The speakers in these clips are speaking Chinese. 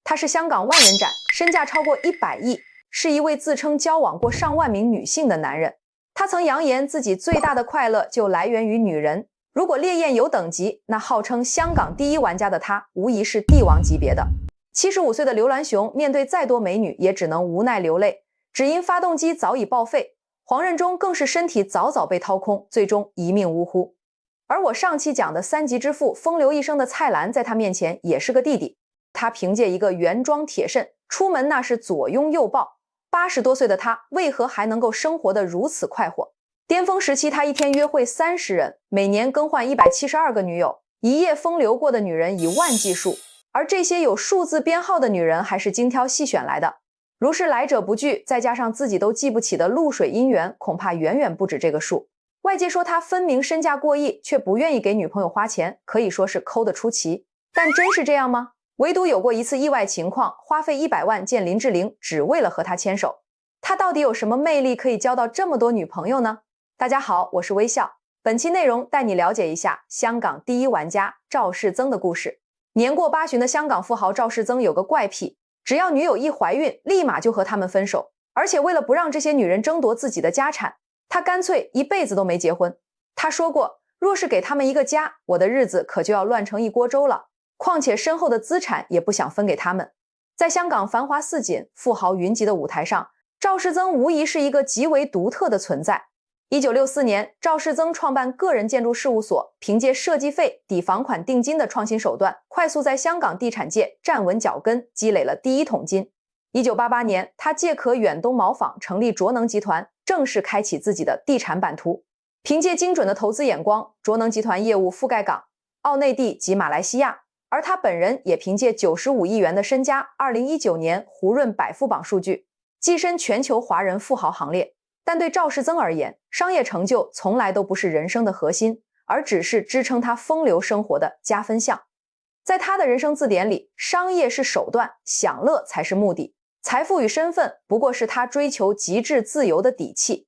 他是香港万人斩，身价超过100亿，是一位自称交往过上万名女性的男人。他曾扬言自己最大的快乐就来源于女人。如果烈焰有等级，那号称香港第一玩家的他，无疑是帝王级别的。75岁的刘銮雄面对再多美女，也只能无奈流泪，只因发动机早已报废。黄任中更是身体早早被掏空，最终一命呜呼。而我上期讲的3级之父风流一生的蔡澜，在他面前也是个弟弟。他凭借一个原装铁肾，出门那是左拥右抱。80多岁的他，为何还能够生活得如此快活？巅峰时期，他一天约会30人，每年更换172个女友，一夜风流过的女人以万计数。而这些有数字编号的女人，还是精挑细选来的。如是来者不拒，再加上自己都记不起的露水姻缘，恐怕远远不止这个数。外界说他分明身价过亿，却不愿意给女朋友花钱，可以说是抠得出奇。但真是这样吗？唯独有过一次意外情况，花费100万见林志玲，只为了和他牵手。他到底有什么魅力可以交到这么多女朋友呢？大家好，我是微笑。本期内容带你了解一下香港第一玩家赵世增的故事。年过80的香港富豪赵世增有个怪癖，只要女友一怀孕，立马就和他们分手。而且为了不让这些女人争夺自己的家产，他干脆一辈子都没结婚。他说过，若是给他们一个家，我的日子可就要乱成一锅粥了。况且身后的资产也不想分给他们。在香港繁华似锦、富豪云集的舞台上，赵世增无疑是一个极为独特的存在。1964年，赵世增创办个人建筑事务所，凭借设计费抵房款定金的创新手段，快速在香港地产界站稳脚跟，积累了第一桶金。1988年，他借壳远东茅坊，成立卓能集团，正式开启自己的地产版图。凭借精准的投资眼光，卓能集团业务覆盖港、澳内地及马来西亚。而他本人也凭借95亿元的身家，2019年胡润百富榜数据，跻身全球华人富豪行列。但对赵世增而言，商业成就从来都不是人生的核心，而只是支撑他风流生活的加分项。在他的人生字典里，商业是手段，享乐才是目的，财富与身份不过是他追求极致自由的底气。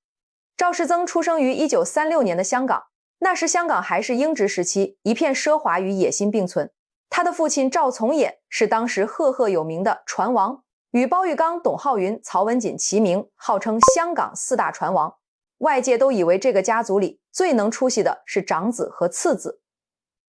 赵世增出生于1936年的香港，那时香港还是英殖时期，一片奢华与野心并存。他的父亲赵从衍是当时赫赫有名的船王，与包玉刚、董浩云、曹文锦齐名，号称香港4大船王。外界都以为这个家族里最能出息的是长子和次子。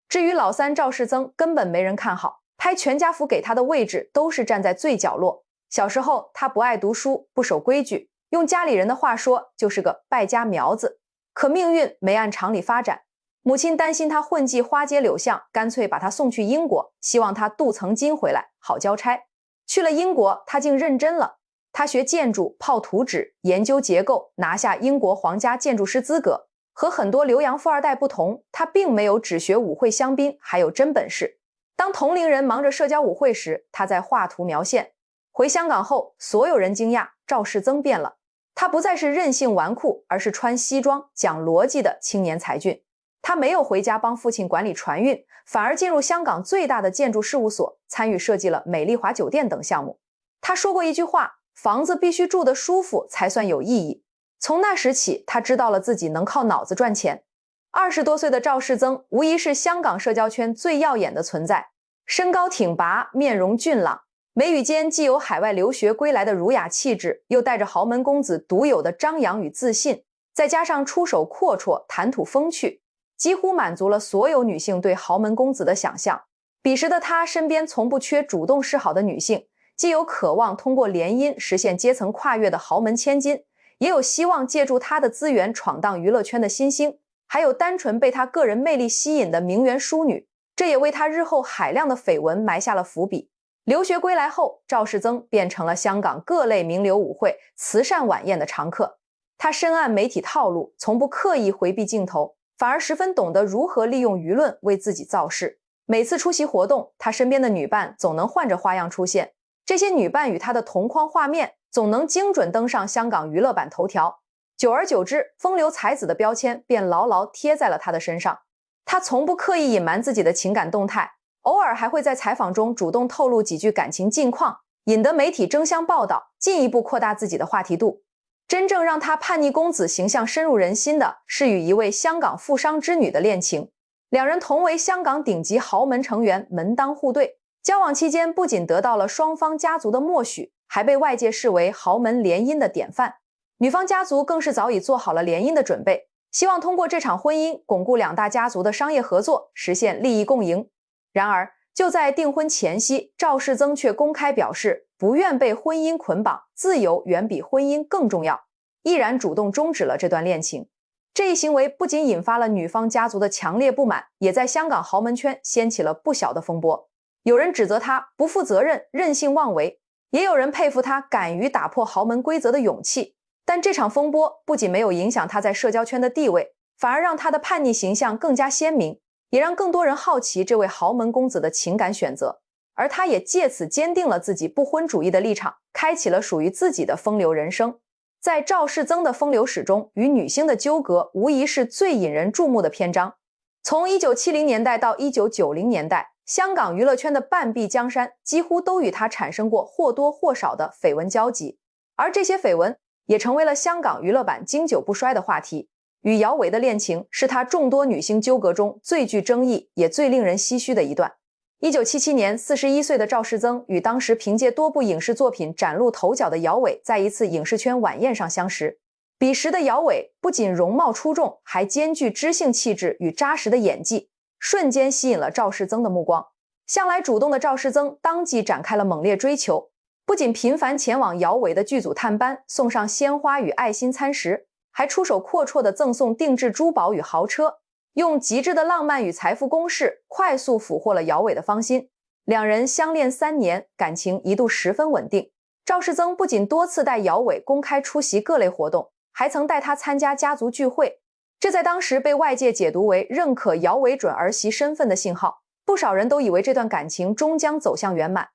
至于老三赵世增，根本没人看好，拍全家福给他的位置都是站在最角落。小时候他不爱读书，不守规矩，用家里人的话说就是个败家苗子。可命运没按常理发展，母亲担心他混迹花街柳巷，干脆把他送去英国，希望他镀层金回来，好交差。去了英国，他竟认真了。他学建筑，泡图纸，研究结构，拿下英国皇家建筑师资格。和很多留洋富二代不同，他并没有只学舞会香槟，还有真本事。当同龄人忙着社交舞会时，他在画图描线。回香港后，所有人惊讶，赵世增变了。他不再是任性纨绔，而是穿西装、讲逻辑的青年才俊。他没有回家帮父亲管理船运，反而进入香港最大的建筑事务所，参与设计了美丽华酒店等项目。他说过一句话，房子必须住得舒服才算有意义。从那时起，他知道了自己能靠脑子赚钱。20多岁的赵世增无疑是香港社交圈最耀眼的存在，身高挺拔，面容俊朗，眉宇间既有海外留学归来的儒雅气质，又带着豪门公子独有的张扬与自信，再加上出手阔绰，谈吐风趣，几乎满足了所有女性对豪门公子的想象。彼时的他身边从不缺主动示好的女性，既有渴望通过联姻实现阶层跨越的豪门千金，也有希望借助他的资源闯荡娱乐圈的新星，还有单纯被他个人魅力吸引的名媛淑女。这也为他日后海量的绯闻埋下了伏笔。留学归来后，赵世增变成了香港各类名流舞会、慈善晚宴的常客。他深谙媒体套路，从不刻意回避镜头，反而十分懂得如何利用舆论为自己造势。每次出席活动，他身边的女伴总能换着花样出现，这些女伴与他的同框画面总能精准登上香港娱乐版头条。久而久之，风流才子的标签便牢牢贴在了他的身上。他从不刻意隐瞒自己的情感动态，偶尔还会在采访中主动透露几句感情近况，引得媒体争相报道，进一步扩大自己的话题度。真正让他叛逆公子形象深入人心的是与一位香港富商之女的恋情。两人同为香港顶级豪门成员，门当户对，交往期间不仅得到了双方家族的默许，还被外界视为豪门联姻的典范。女方家族更是早已做好了联姻的准备，希望通过这场婚姻巩固两大家族的商业合作，实现利益共赢。然而，就在订婚前夕，赵世增却公开表示不愿被婚姻捆绑，自由远比婚姻更重要，毅然主动终止了这段恋情。这一行为不仅引发了女方家族的强烈不满，也在香港豪门圈掀起了不小的风波。有人指责他不负责任、任性妄为，也有人佩服他敢于打破豪门规则的勇气。但这场风波不仅没有影响他在社交圈的地位，反而让他的叛逆形象更加鲜明，也让更多人好奇这位豪门公子的情感选择。而他也借此坚定了自己不婚主义的立场，开启了属于自己的风流人生。在赵世增的风流史中，与女星的纠葛无疑是最引人注目的篇章。从1970年代到1990年代，香港娱乐圈的半壁江山几乎都与他产生过或多或少的绯闻交集，而这些绯闻也成为了香港娱乐版经久不衰的话题。与姚伟的恋情是他众多女星纠葛中最具争议也最令人唏嘘的一段。1977年，41岁的赵世增与当时凭借多部影视作品崭露头角的姚伟在一次影视圈晚宴上相识。彼时的姚伟不仅容貌出众，还兼具知性气质与扎实的演技，瞬间吸引了赵世增的目光。向来主动的赵世增当即展开了猛烈追求，不仅频繁前往姚伟的剧组探班，送上鲜花与爱心餐食，还出手阔绰地赠送定制珠宝与豪车，用极致的浪漫与财富攻势快速俘获了姚伟的芳心。两人相恋3年，感情一度十分稳定。赵世增不仅多次带姚伟公开出席各类活动，还曾带他参加家族聚会，这在当时被外界解读为认可姚伟准儿媳身份的信号，不少人都以为这段感情终将走向圆满。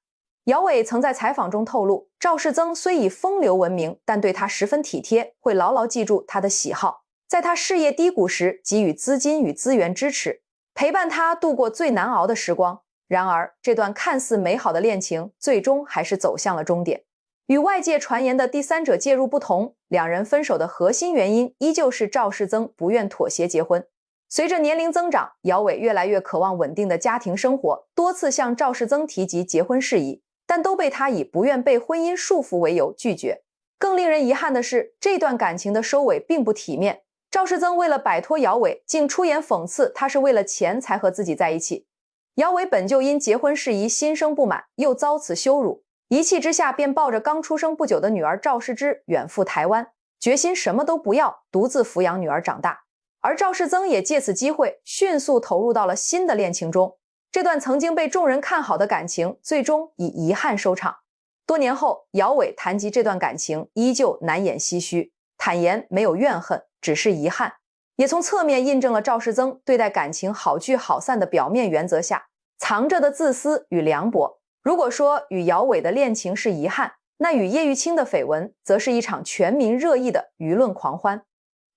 姚伟曾在采访中透露，赵世增虽以风流闻名，但对他十分体贴，会牢牢记住他的喜好，在他事业低谷时给予资金与资源支持，陪伴他度过最难熬的时光。然而，这段看似美好的恋情最终还是走向了终点。与外界传言的第三者介入不同，两人分手的核心原因依旧是赵世增不愿妥协结婚。随着年龄增长，姚伟越来越渴望稳定的家庭生活，多次向赵世增提及结婚事宜，但都被他以不愿被婚姻束缚为由拒绝。更令人遗憾的是，这段感情的收尾并不体面。赵世增为了摆脱姚伟，竟出言讽刺他是为了钱才和自己在一起。姚伟本就因结婚事宜心生不满，又遭此羞辱，一气之下便抱着刚出生不久的女儿赵世芝远赴台湾，决心什么都不要，独自抚养女儿长大。而赵世增也借此机会迅速投入到了新的恋情中。这段曾经被众人看好的感情，最终以遗憾收场。多年后，姚伟谈及这段感情，依旧难掩唏嘘，坦言没有怨恨，只是遗憾，也从侧面印证了赵世增对待感情好聚好散的表面原则下藏着的自私与凉薄。如果说与姚伟的恋情是遗憾，那与叶玉卿的绯闻则是一场全民热议的舆论狂欢。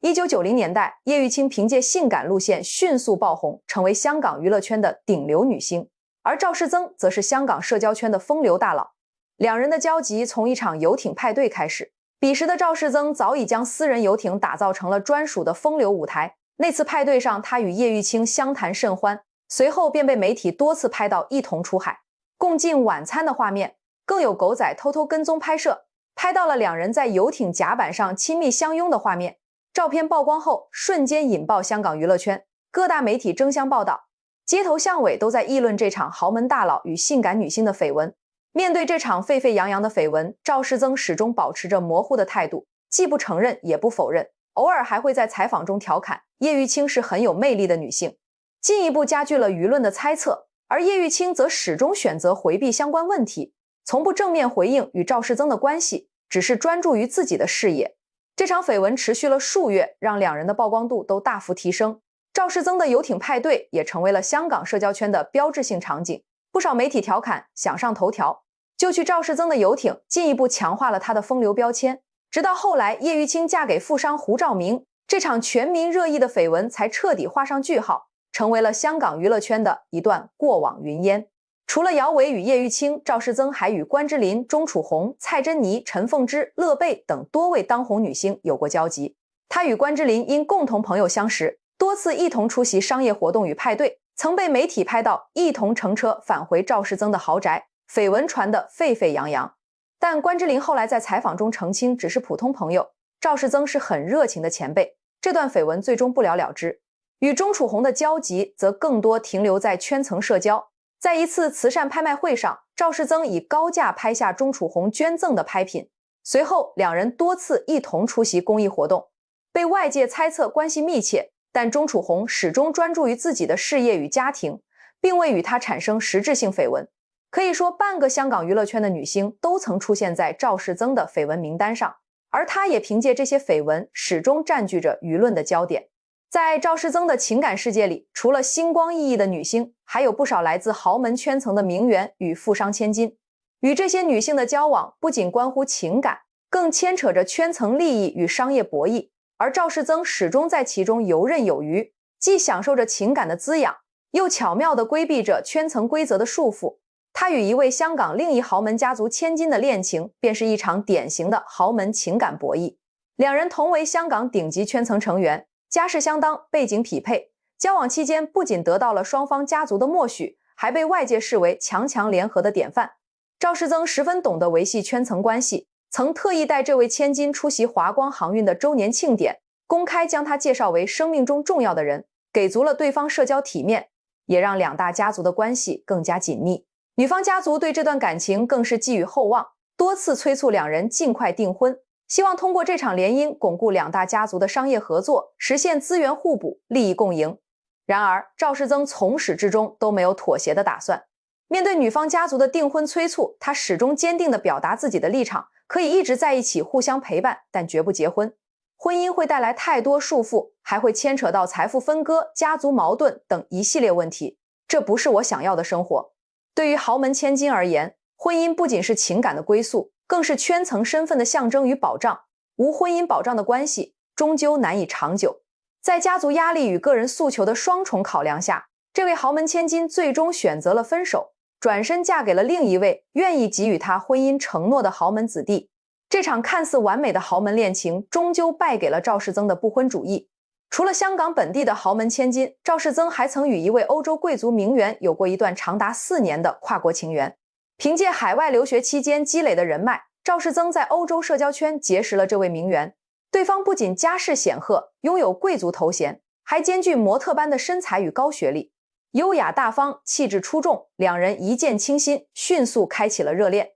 1990年代，叶玉卿凭借性感路线迅速爆红，成为香港娱乐圈的顶流女星，而赵世增则是香港社交圈的风流大佬。两人的交集从一场游艇派对开始，彼时的赵世增早已将私人游艇打造成了专属的风流舞台。那次派对上，他与叶玉卿相谈甚欢，随后便被媒体多次拍到一同出海共进晚餐的画面，更有狗仔偷偷跟踪拍摄，拍到了两人在游艇甲板上亲密相拥的画面。照片曝光后，瞬间引爆香港娱乐圈，各大媒体争相报道，街头巷尾都在议论这场豪门大佬与性感女星的绯闻。面对这场沸沸扬扬的绯闻，赵世增始终保持着模糊的态度，既不承认也不否认，偶尔还会在采访中调侃叶玉卿是很有魅力的女性，进一步加剧了舆论的猜测。而叶玉卿则始终选择回避相关问题，从不正面回应与赵世增的关系，只是专注于自己的事业。这场绯闻持续了数月，让两人的曝光度都大幅提升。赵世增的游艇派对也成为了香港社交圈的标志性场景，不少媒体调侃想上头条，就去赵世增的游艇，进一步强化了他的风流标签。直到后来叶玉卿嫁给富商胡兆明，这场全民热议的绯闻才彻底画上句号，成为了香港娱乐圈的一段过往云烟。除了姚伟与叶玉卿，赵世增还与关之琳、钟楚红、蔡珍妮、陈凤芝、乐贝等多位当红女星有过交集。他与关之琳因共同朋友相识，多次一同出席商业活动与派对，曾被媒体拍到一同乘车返回赵世增的豪宅，绯闻传得沸沸扬扬。但关之琳后来在采访中澄清，只是普通朋友，赵世增是很热情的前辈。这段绯闻最终不了了之。与钟楚红的交集则更多停留在圈层社交。在一次慈善拍卖会上，赵世增以高价拍下钟楚红捐赠的拍品，随后两人多次一同出席公益活动，被外界猜测关系密切，但钟楚红始终专注于自己的事业与家庭，并未与他产生实质性绯闻。可以说，半个香港娱乐圈的女星都曾出现在赵世增的绯闻名单上，而他也凭借这些绯闻始终占据着舆论的焦点。在赵世增的情感世界里，除了星光熠熠的女星，还有不少来自豪门圈层的名媛与富商千金。与这些女性的交往不仅关乎情感，更牵扯着圈层利益与商业博弈，而赵世增始终在其中游刃有余，既享受着情感的滋养，又巧妙地规避着圈层规则的束缚。他与一位香港另一豪门家族千金的恋情，便是一场典型的豪门情感博弈。两人同为香港顶级圈层成员，家世相当，背景匹配，交往期间不仅得到了双方家族的默许，还被外界视为强强联合的典范。赵世增十分懂得维系圈层关系，曾特意带这位千金出席华光航运的周年庆典，公开将他介绍为生命中重要的人，给足了对方社交体面，也让两大家族的关系更加紧密。女方家族对这段感情更是寄予厚望，多次催促两人尽快订婚，希望通过这场联姻巩固两大家族的商业合作，实现资源互补、利益共赢。然而，赵世增从始至终都没有妥协的打算。面对女方家族的订婚催促，他始终坚定地表达自己的立场，可以一直在一起互相陪伴，但绝不结婚。婚姻会带来太多束缚，还会牵扯到财富分割、家族矛盾等一系列问题，这不是我想要的生活。对于豪门千金而言，婚姻不仅是情感的归宿，更是圈层身份的象征与保障。无婚姻保障的关系，终究难以长久。在家族压力与个人诉求的双重考量下，这位豪门千金最终选择了分手，转身嫁给了另一位愿意给予她婚姻承诺的豪门子弟。这场看似完美的豪门恋情，终究败给了赵世增的不婚主义。除了香港本地的豪门千金，赵世增还曾与一位欧洲贵族名媛有过一段长达4年的跨国情缘。凭借海外留学期间积累的人脉，赵世增在欧洲社交圈结识了这位名媛。对方不仅家世显赫，拥有贵族头衔，还兼具模特般的身材与高学历，优雅大方，气质出众，两人一见倾心，迅速开启了热恋。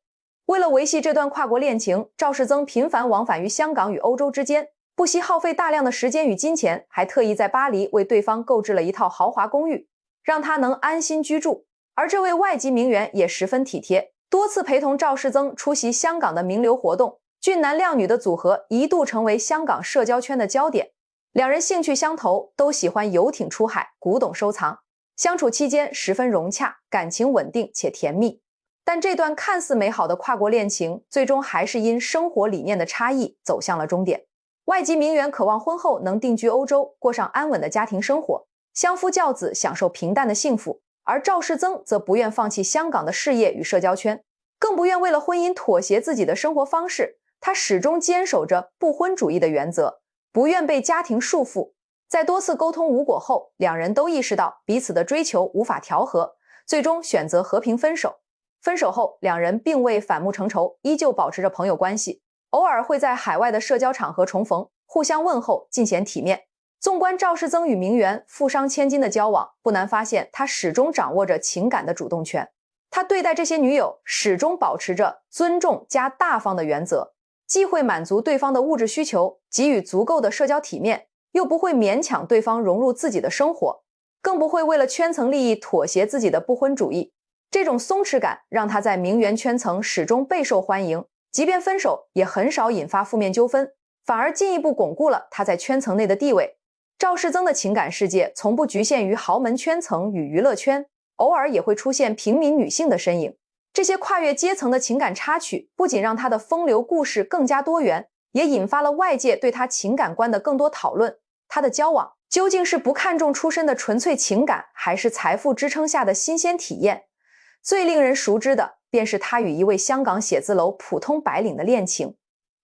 为了维系这段跨国恋情，赵世增频繁往返于香港与欧洲之间，不惜耗费大量的时间与金钱，还特意在巴黎为对方购置了一套豪华公寓，让他能安心居住。而这位外籍名媛也十分体贴，多次陪同赵世增出席香港的名流活动，俊男靓女的组合一度成为香港社交圈的焦点。两人兴趣相投，都喜欢游艇出海、古董收藏，相处期间十分融洽，感情稳定且甜蜜。但这段看似美好的跨国恋情，最终还是因生活理念的差异走向了终点。外籍名媛渴望婚后能定居欧洲，过上安稳的家庭生活，相夫教子，享受平淡的幸福。而赵世增则不愿放弃香港的事业与社交圈，更不愿为了婚姻妥协自己的生活方式。他始终坚守着不婚主义的原则，不愿被家庭束缚。在多次沟通无果后，两人都意识到彼此的追求无法调和，最终选择和平分手。分手后，两人并未反目成仇，依旧保持着朋友关系，偶尔会在海外的社交场合重逢，互相问候，尽显体面。纵观赵世增与名媛、富商千金的交往，不难发现他始终掌握着情感的主动权。他对待这些女友始终保持着尊重加大方的原则，既会满足对方的物质需求，给予足够的社交体面，又不会勉强对方融入自己的生活，更不会为了圈层利益妥协自己的不婚主义。这种松弛感让他在名媛圈层始终备受欢迎，即便分手也很少引发负面纠纷，反而进一步巩固了他在圈层内的地位。赵世增的情感世界从不局限于豪门圈层与娱乐圈，偶尔也会出现平民女性的身影。这些跨越阶层的情感插曲，不仅让他的风流故事更加多元，也引发了外界对他情感观的更多讨论。他的交往究竟是不看重出身的纯粹情感，还是财富支撑下的新鲜体验？最令人熟知的便是他与一位香港写字楼普通白领的恋情。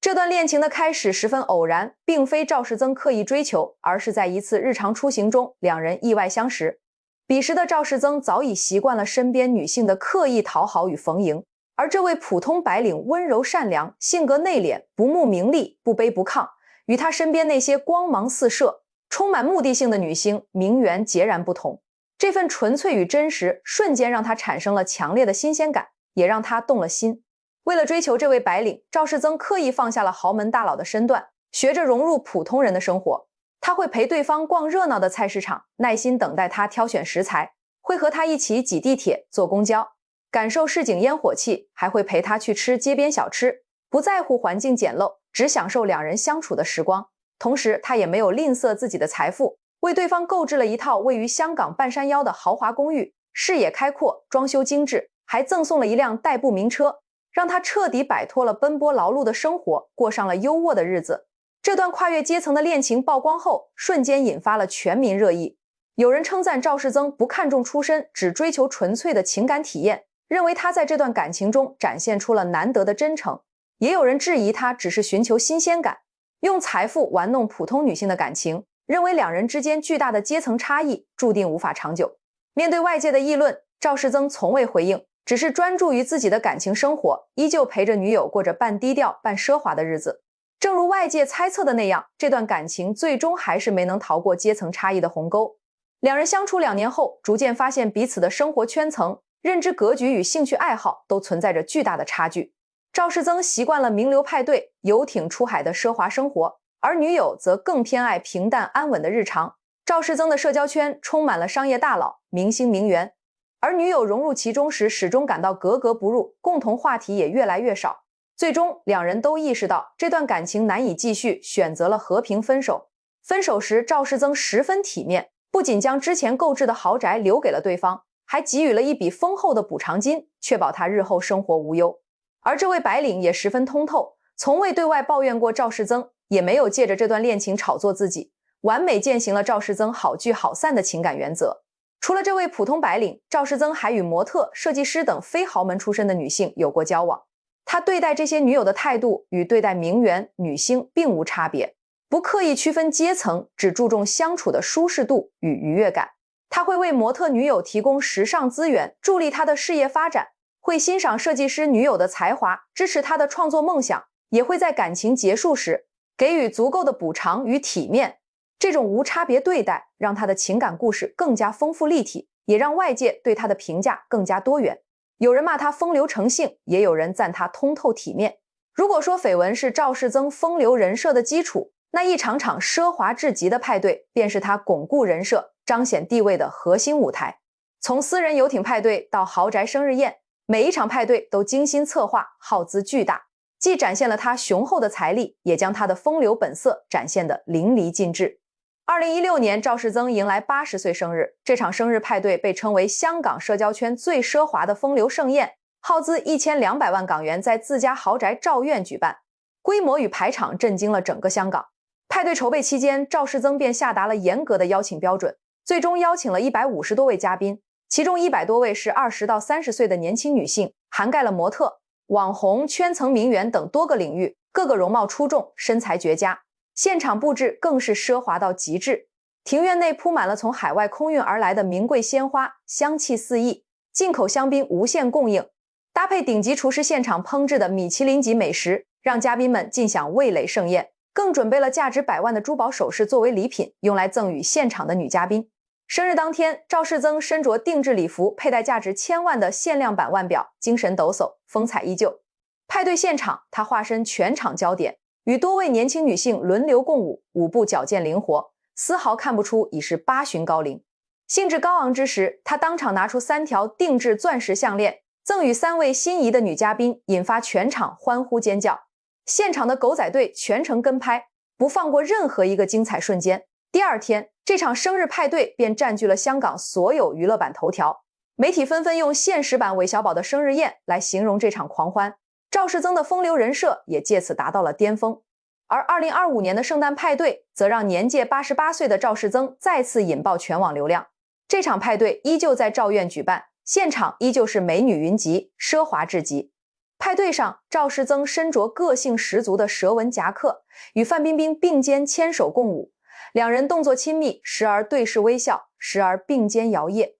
这段恋情的开始十分偶然，并非赵世增刻意追求，而是在一次日常出行中，两人意外相识。彼时的赵世增早已习惯了身边女性的刻意讨好与逢迎，而这位普通白领温柔善良，性格内敛，不慕名利，不卑不亢，与他身边那些光芒四射、充满目的性的女星名媛截然不同。这份纯粹与真实瞬间让他产生了强烈的新鲜感，也让他动了心。为了追求这位白领，赵世增刻意放下了豪门大佬的身段，学着融入普通人的生活。他会陪对方逛热闹的菜市场，耐心等待他挑选食材，会和他一起挤地铁、坐公交，感受市井烟火气，还会陪他去吃街边小吃，不在乎环境简陋，只享受两人相处的时光。同时，他也没有吝啬自己的财富，为对方购置了一套位于香港半山腰的豪华公寓，视野开阔，装修精致，还赠送了一辆代步名车，让他彻底摆脱了奔波劳碌的生活，过上了优渥的日子。这段跨越阶层的恋情曝光后，瞬间引发了全民热议。有人称赞赵世增不看重出身，只追求纯粹的情感体验，认为他在这段感情中展现出了难得的真诚。也有人质疑他只是寻求新鲜感，用财富玩弄普通女性的感情，认为两人之间巨大的阶层差异注定无法长久。面对外界的议论，赵世增从未回应，只是专注于自己的感情生活，依旧陪着女友过着半低调半奢华的日子。正如外界猜测的那样，这段感情最终还是没能逃过阶层差异的鸿沟。两人相处2年后，逐渐发现彼此的生活圈层、认知格局与兴趣爱好都存在着巨大的差距。赵世增习惯了名流派对、游艇出海的奢华生活，而女友则更偏爱平淡安稳的日常。赵世增的社交圈充满了商业大佬、明星名媛，而女友融入其中时始终感到格格不入，共同话题也越来越少。最终，两人都意识到这段感情难以继续，选择了和平分手。分手时，赵世增十分体面，不仅将之前购置的豪宅留给了对方，还给予了一笔丰厚的补偿金，确保他日后生活无忧。而这位白领也十分通透，从未对外抱怨过赵世增，也没有借着这段恋情炒作自己，完美践行了赵世增好聚好散的情感原则。除了这位普通白领，赵世增还与模特、设计师等非豪门出身的女性有过交往。他对待这些女友的态度与对待名媛、女星并无差别，不刻意区分阶层，只注重相处的舒适度与愉悦感。他会为模特女友提供时尚资源，助力她的事业发展，会欣赏设计师女友的才华，支持她的创作梦想，也会在感情结束时给予足够的补偿与体面。这种无差别对待让他的情感故事更加丰富立体，也让外界对他的评价更加多元。有人骂他风流成性，也有人赞他通透体面。如果说绯闻是赵世增风流人设的基础，那一场场奢华至极的派对便是他巩固人设、彰显地位的核心舞台。从私人游艇派对到豪宅生日宴，每一场派对都精心策划，耗资巨大，既展现了他雄厚的财力，也将他的风流本色展现得淋漓尽致。2016年，赵世增迎来80岁生日，这场生日派对被称为香港社交圈最奢华的风流盛宴，耗资1200万港元在自家豪宅赵苑举办，规模与排场震惊了整个香港。派对筹备期间，赵世增便下达了严格的邀请标准，最终邀请了150多位嘉宾，其中100多位是20到30岁的年轻女性，涵盖了模特、网红、圈层名媛等多个领域，个个容貌出众，身材绝佳。现场布置更是奢华到极致，庭院内铺满了从海外空运而来的名贵鲜花，香气四溢，进口香槟无限供应，搭配顶级厨师现场烹制的米其林级美食，让嘉宾们尽享味蕾盛宴，更准备了价值100万的珠宝首饰作为礼品，用来赠予现场的女嘉宾。生日当天，赵世增身着定制礼服，佩戴价值1000万的限量版腕表，精神抖擞，风采依旧。派对现场，他化身全场焦点，与多位年轻女性轮流共舞，舞步矫健灵活，丝毫看不出已是80旬高龄。兴致高昂之时，他当场拿出3条定制钻石项链，赠予3位心仪的女嘉宾，引发全场欢呼尖叫。现场的狗仔队全程跟拍，不放过任何一个精彩瞬间。第二天，这场生日派对便占据了香港所有娱乐版头条，媒体纷纷用现实版韦小宝的生日宴来形容这场狂欢。赵世增的风流人设也借此达到了巅峰。而2025年的圣诞派对则让年届88岁的赵世增再次引爆全网流量。这场派对依旧在赵苑举办，现场依旧是美女云集，奢华至极。派对上，赵世增身着个性十足的蛇纹夹克，与范冰冰并肩牵手共舞，两人动作亲密，时而对视微笑，时而并肩摇曳，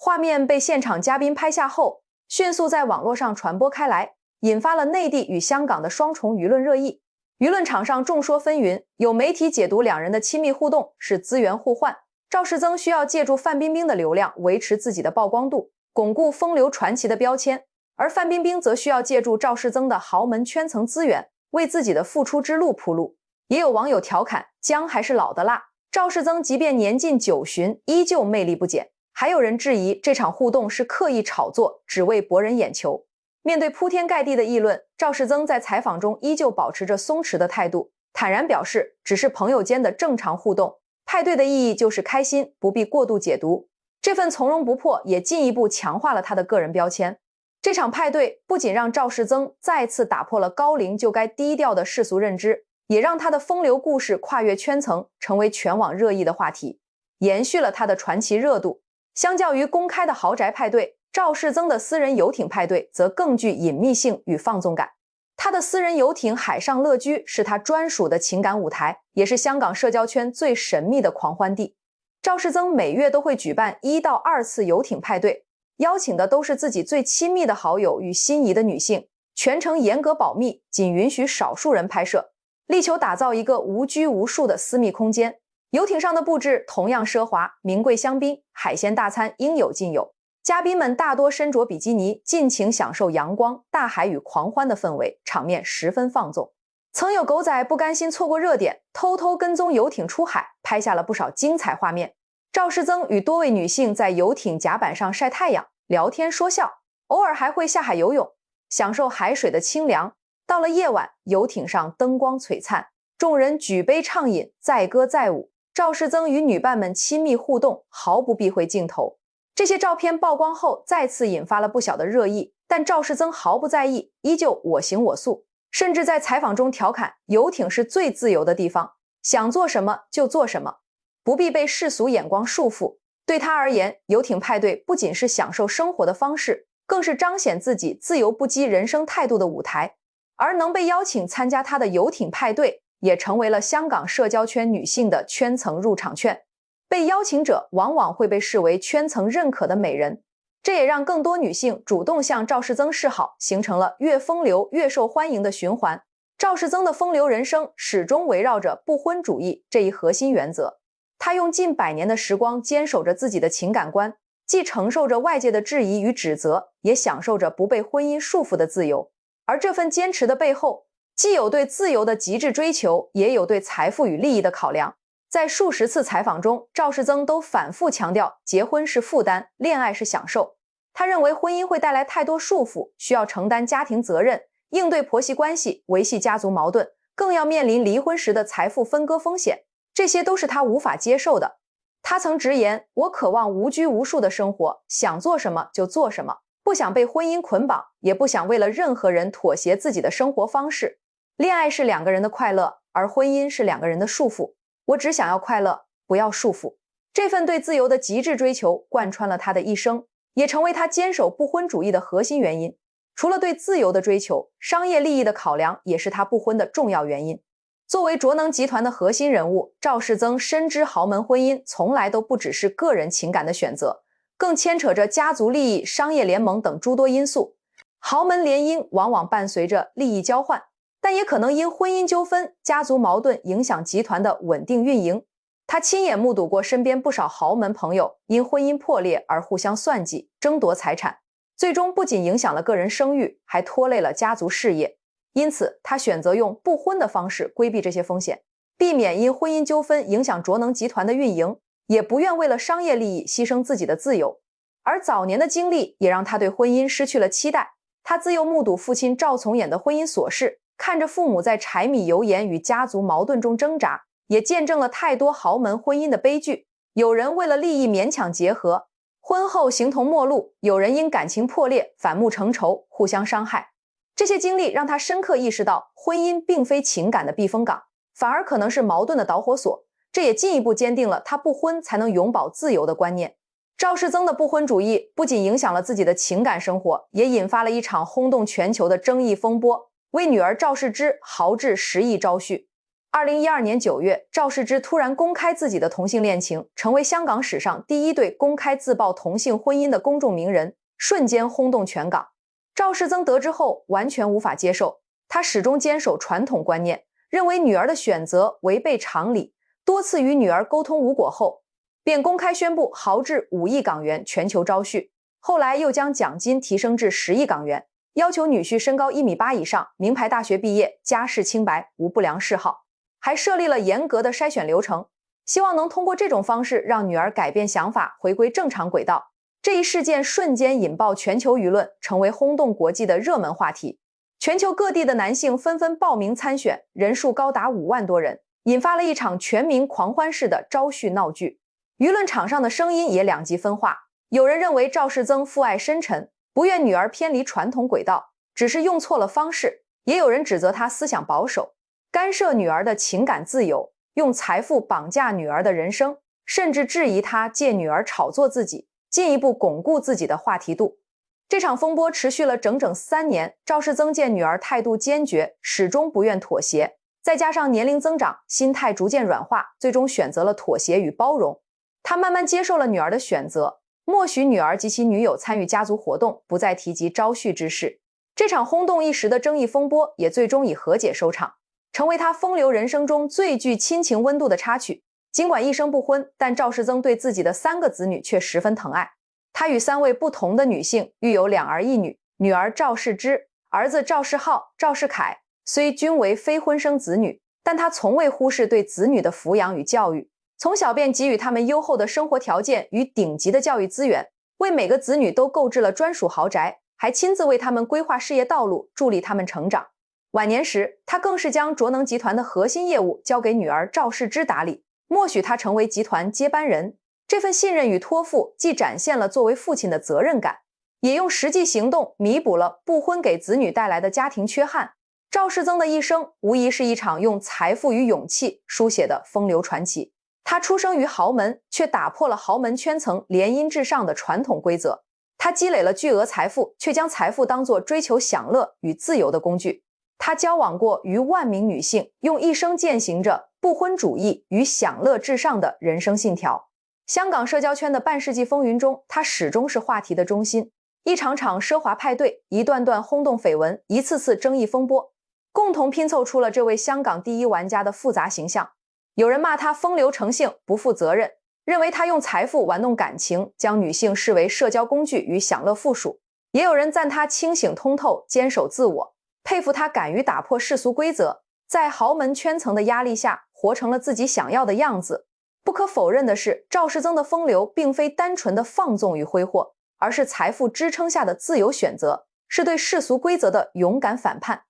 画面被现场嘉宾拍下后，迅速在网络上传播开来，引发了内地与香港的双重舆论热议。舆论场上众说纷纭，有媒体解读两人的亲密互动是资源互换，赵世增需要借助范冰冰的流量维持自己的曝光度，巩固风流传奇的标签，而范冰冰则需要借助赵世增的豪门圈层资源，为自己的复出之路铺路。也有网友调侃，姜还是老的辣，赵世增即便年近90旬，依旧魅力不减。还有人质疑这场互动是刻意炒作，只为博人眼球。面对铺天盖地的议论，赵世增在采访中依旧保持着松弛的态度，坦然表示只是朋友间的正常互动，派对的意义就是开心，不必过度解读。这份从容不迫也进一步强化了他的个人标签。这场派对不仅让赵世增再次打破了高龄就该低调的世俗认知，也让他的风流故事跨越圈层，成为全网热议的话题，延续了他的传奇热度。相较于公开的豪宅派对，赵世增的私人游艇派对则更具隐秘性与放纵感。他的私人游艇海上乐居是他专属的情感舞台，也是香港社交圈最神秘的狂欢地。赵世增每月都会举办1到2次游艇派对，邀请的都是自己最亲密的好友与心仪的女性，全程严格保密，仅允许少数人拍摄，力求打造一个无拘无束的私密空间。游艇上的布置同样奢华，名贵香槟、海鲜大餐应有尽有。嘉宾们大多身着比基尼，尽情享受阳光、大海与狂欢的氛围，场面十分放纵。曾有狗仔不甘心错过热点，偷偷跟踪游艇出海，拍下了不少精彩画面。赵世增与多位女性在游艇甲板上晒太阳、聊天说笑，偶尔还会下海游泳，享受海水的清凉。到了夜晚，游艇上灯光璀璨，众人举杯畅饮，载歌载舞。赵世增与女伴们亲密互动，毫不避讳镜头。这些照片曝光后，再次引发了不小的热议，但赵世增毫不在意，依旧我行我素，甚至在采访中调侃游艇是最自由的地方，想做什么就做什么，不必被世俗眼光束缚。对他而言，游艇派对不仅是享受生活的方式，更是彰显自己自由不羁人生态度的舞台。而能被邀请参加他的游艇派对，也成为了香港社交圈女性的圈层入场券。被邀请者往往会被视为圈层认可的美人，这也让更多女性主动向赵世增示好，形成了越风流越受欢迎的循环。赵世增的风流人生始终围绕着不婚主义这一核心原则，他用近100年的时光坚守着自己的情感观，既承受着外界的质疑与指责，也享受着不被婚姻束缚的自由。而这份坚持的背后，既有对自由的极致追求，也有对财富与利益的考量。在数十次采访中，赵世增都反复强调结婚是负担，恋爱是享受。他认为婚姻会带来太多束缚，需要承担家庭责任，应对婆媳关系，维系家族矛盾，更要面临离婚时的财富分割风险，这些都是他无法接受的。他曾直言，我渴望无拘无束的生活，想做什么就做什么，不想被婚姻捆绑，也不想为了任何人妥协自己的生活方式。恋爱是2个人的快乐，而婚姻是2个人的束缚。我只想要快乐，不要束缚。这份对自由的极致追求贯穿了他的一生，也成为他坚守不婚主义的核心原因。除了对自由的追求，商业利益的考量也是他不婚的重要原因。作为卓能集团的核心人物，赵世增深知豪门婚姻从来都不只是个人情感的选择，更牵扯着家族利益、商业联盟等诸多因素。豪门联姻往往伴随着利益交换，但也可能因婚姻纠纷、家族矛盾影响集团的稳定运营。他亲眼目睹过身边不少豪门朋友因婚姻破裂而互相算计、争夺财产，最终不仅影响了个人声誉，还拖累了家族事业。因此，他选择用不婚的方式规避这些风险，避免因婚姻纠纷影响卓能集团的运营，也不愿为了商业利益牺牲自己的自由。而早年的经历也让他对婚姻失去了期待。他自幼目睹父亲赵从衍的婚姻琐事，看着父母在柴米油盐与家族矛盾中挣扎，也见证了太多豪门婚姻的悲剧。有人为了利益勉强结合，婚后形同陌路；有人因感情破裂反目成仇，互相伤害。这些经历让他深刻意识到，婚姻并非情感的避风港，反而可能是矛盾的导火索。这也进一步坚定了他不婚才能永葆自由的观念。赵世增的不婚主义不仅影响了自己的情感生活，也引发了一场轰动全球的争议风波，为女儿赵世之豪掷10亿招婿。2012年9月，赵世之突然公开自己的同性恋情，成为香港史上第一对公开自曝同性婚姻的公众名人，瞬间轰动全港。赵世增得知后完全无法接受，他始终坚守传统观念，认为女儿的选择违背常理，多次与女儿沟通无果后，便公开宣布豪掷5亿港元全球招婿，后来又将奖金提升至10亿港元，要求女婿身高1.8米以上，名牌大学毕业，家世清白，无不良嗜好，还设立了严格的筛选流程，希望能通过这种方式让女儿改变想法，回归正常轨道。这一事件瞬间引爆全球舆论，成为轰动国际的热门话题。全球各地的男性纷纷报名参选，人数高达5万多人，引发了一场全民狂欢式的招婿闹剧。舆论场上的声音也两极分化，有人认为赵世增父爱深沉，不愿女儿偏离传统轨道，只是用错了方式，也有人指责他思想保守，干涉女儿的情感自由，用财富绑架女儿的人生，甚至质疑他借女儿炒作自己，进一步巩固自己的话题度。这场风波持续了整整3年，赵世增见女儿态度坚决，始终不愿妥协，再加上年龄增长，心态逐渐软化，最终选择了妥协与包容。他慢慢接受了女儿的选择，默许女儿及其女友参与家族活动，不再提及招婿之事。这场轰动一时的争议风波也最终以和解收场，成为他风流人生中最具亲情温度的插曲。尽管一生不婚，但赵世增对自己的3个子女却十分疼爱。他与3位不同的女性育有2儿1女，女儿赵世之，儿子赵世浩、赵世凯，虽均为非婚生子女，但他从未忽视对子女的抚养与教育，从小便给予他们优厚的生活条件与顶级的教育资源，为每个子女都购置了专属豪宅，还亲自为他们规划事业道路，助力他们成长。晚年时，他更是将卓能集团的核心业务交给女儿赵世之打理，默许他成为集团接班人。这份信任与托付既展现了作为父亲的责任感，也用实际行动弥补了不婚给子女带来的家庭缺憾。赵世增的一生无疑是一场用财富与勇气书写的风流传奇。他出生于豪门，却打破了豪门圈层联姻至上的传统规则。他积累了巨额财富，却将财富当作追求享乐与自由的工具。他交往过逾1万名女性，用一生践行着不婚主义与享乐至上的人生信条。香港社交圈的半世纪风云中，他始终是话题的中心。一场场奢华派对，一段段轰动绯闻，一次次争议风波，共同拼凑出了这位香港第一玩家的复杂形象。有人骂他风流成性，不负责任，认为他用财富玩弄感情，将女性视为社交工具与享乐附属。也有人赞他清醒通透，坚守自我，佩服他敢于打破世俗规则，在豪门圈层的压力下，活成了自己想要的样子。不可否认的是，赵世增的风流并非单纯的放纵与挥霍，而是财富支撑下的自由选择，是对世俗规则的勇敢反叛。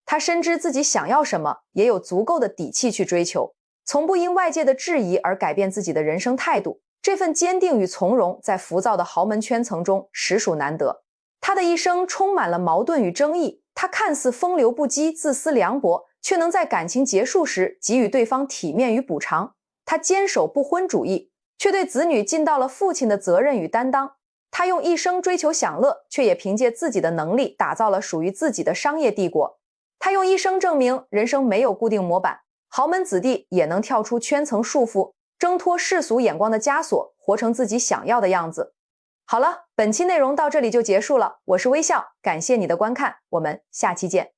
他深知自己想要什么，也有足够的底气去追求，从不因外界的质疑而改变自己的人生态度。这份坚定与从容，在浮躁的豪门圈层中实属难得。他的一生充满了矛盾与争议，他看似风流不羁、自私凉薄，却能在感情结束时给予对方体面与补偿。他坚守不婚主义，却对子女尽到了父亲的责任与担当。他用一生追求享乐，却也凭借自己的能力打造了属于自己的商业帝国。他用一生证明人生没有固定模板，豪门子弟也能跳出圈层束缚，挣脱世俗眼光的枷锁，活成自己想要的样子。好了，本期内容到这里就结束了，我是微笑，感谢你的观看，我们下期见。